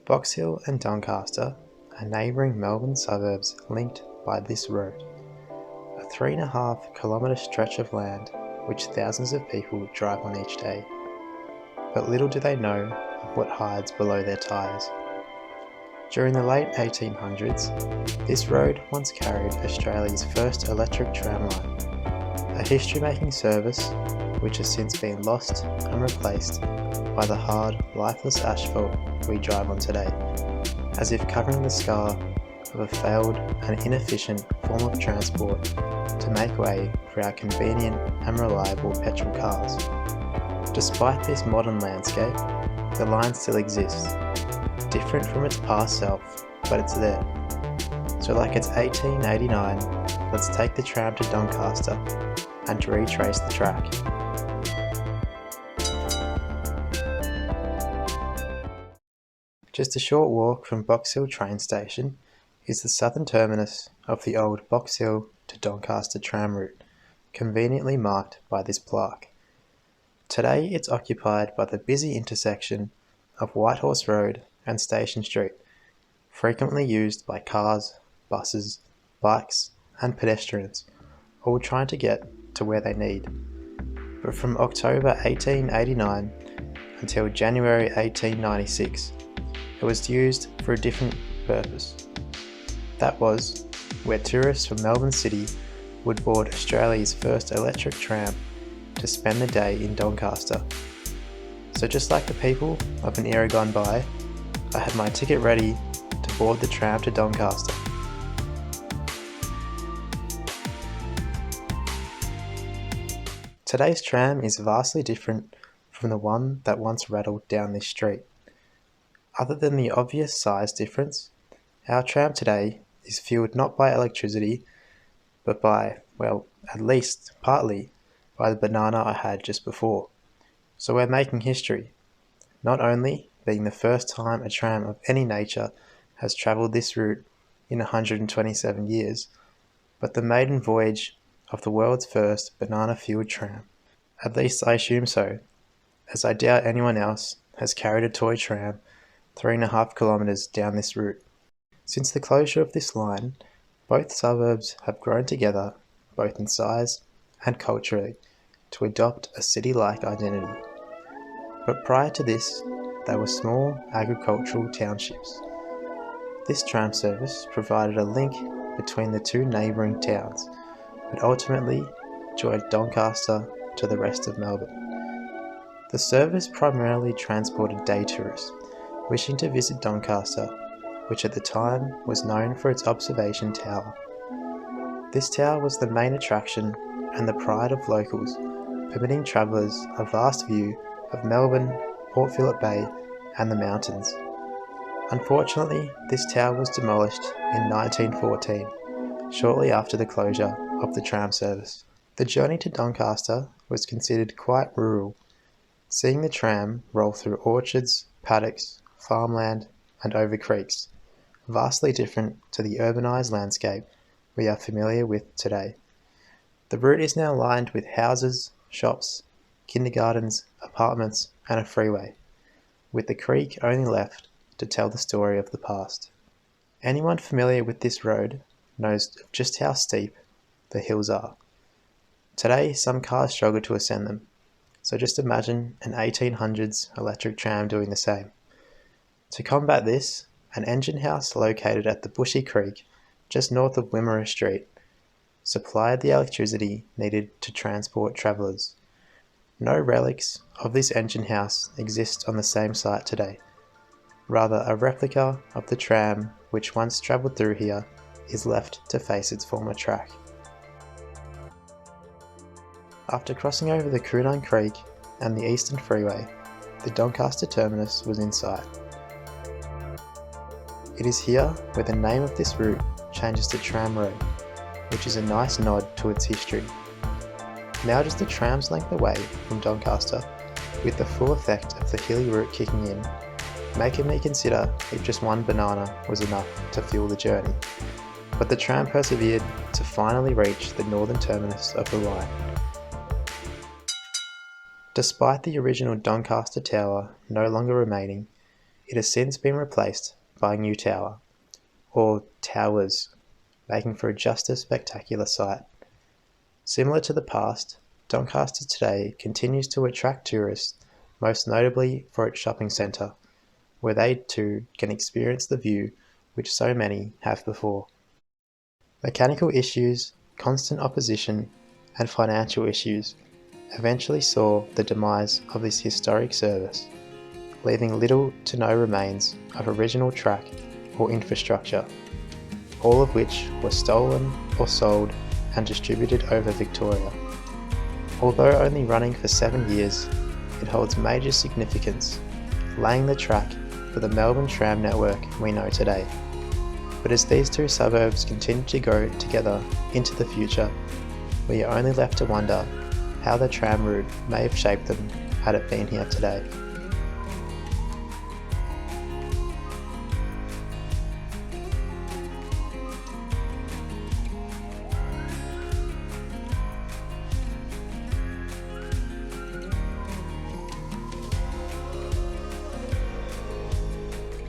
Box Hill and Doncaster are neighbouring Melbourne suburbs linked by this road, a 3.5 kilometre stretch of land which thousands of people drive on each day. But little do they know of what hides below their tyres. During the late 1800s, this road once carried Australia's first electric tram line, a history-making service which has since been lost and replaced by the hard, lifeless asphalt we drive on today, as if covering the scar of a failed and inefficient form of transport to make way for our convenient and reliable petrol cars. Despite this modern landscape, the line still exists, different from its past self, but it's there. So like it's 1889, let's take the tram to Doncaster and retrace the track. Just a short walk from Box Hill train station is the southern terminus of the old Box Hill to Doncaster tram route, conveniently marked by this plaque. Today it's occupied by the busy intersection of Whitehorse Road and Station Street, frequently used by cars, buses, bikes and pedestrians, all trying to get to where they need. But from October 1889 until January 1896, it was used for a different purpose. That was where tourists from Melbourne City would board Australia's first electric tram to spend the day in Doncaster. So just like the people of an era gone by, I had my ticket ready to board the tram to Doncaster. Today's tram is vastly different from the one that once rattled down this street. Other than the obvious size difference, our tram today is fueled not by electricity, but by, well, at least partly, by the banana I had just before. So we're making history, not only being the first time a tram of any nature has travelled this route in 127 years, but the maiden voyage of the world's first banana-fueled tram. At least I assume so, as I doubt anyone else has carried a toy tram 3.5 kilometres down this route. Since the closure of this line, both suburbs have grown together, both in size and culturally, to adopt a city-like identity. But prior to this, they were small agricultural townships. This tram service provided a link between the two neighbouring towns, but ultimately joined Doncaster to the rest of Melbourne. The service primarily transported day tourists wishing to visit Doncaster, which at the time was known for its observation tower. This tower was the main attraction and the pride of locals, permitting travellers a vast view of Melbourne, Port Phillip Bay and the mountains. Unfortunately, this tower was demolished in 1914, shortly after the closure of the tram service. The journey to Doncaster was considered quite rural, seeing the tram roll through orchards, paddocks, farmland and over creeks, vastly different to the urbanised landscape we are familiar with today. The route is now lined with houses, shops, kindergartens, apartments and a freeway, with the creek only left to tell the story of the past. Anyone familiar with this road knows just how steep the hills are. Today some cars struggle to ascend them, so just imagine an 1800s electric tram doing the same. To combat this, an engine house located at the Bushy Creek, just north of Wimmera Street, supplied the electricity needed to transport travellers. No relics of this engine house exist on the same site today. Rather, a replica of the tram which once travelled through here is left to face its former track. After crossing over the Coonine Creek and the Eastern Freeway, the Doncaster terminus was in sight. It is here where the name of this route changes to Tram Road, which is a nice nod to its history. Now just the tram's length away from Doncaster, with the full effect of the hilly route kicking in, making me consider if just one banana was enough to fuel the journey. But the tram persevered to finally reach the northern terminus of the line. Despite the original Doncaster tower no longer remaining, It has since been replaced by a new tower, or towers, making for a just as spectacular sight. Similar to the past, Doncaster today continues to attract tourists, most notably for its shopping centre, where they too can experience the view which so many have before. Mechanical issues, constant opposition, and financial issues eventually saw the demise of this historic service, leaving little to no remains of original track or infrastructure, all of which were stolen or sold and distributed over Victoria. Although only running for 7 years, it holds major significance, laying the track for the Melbourne tram network we know today. But as these two suburbs continue to go together into the future, we are only left to wonder how the tram route may have shaped them had it been here today.